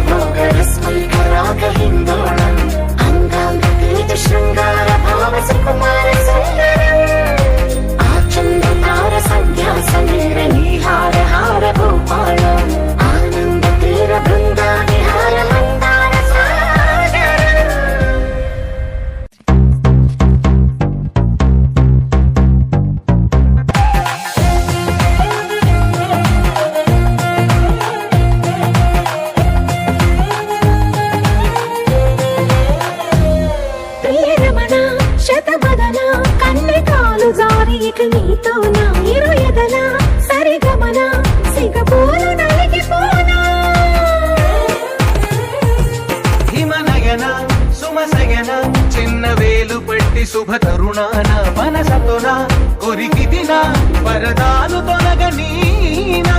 भोगरस्मैकरागहिन्दोळम् अङ्गाङ्गतेज शृङ्गार भाव सुकुमार सुन्दरम् आचन्द्रतार सन्ध्या समीर नीहार हार भूपालम् आनन्द तीर बृन्दानिहार मन्दार सागरम् శతబదన కన్నెకాలు జారి ఇక నీతో నా ఇరుయదన సరిగమన సిగపోలు నలిగిపోనా హిమనయన సుమసయన చిన్న వేలు పట్టి శుభ తరుణాన మనసతోన కొరికిదిన వరదాలు తొలగనీనా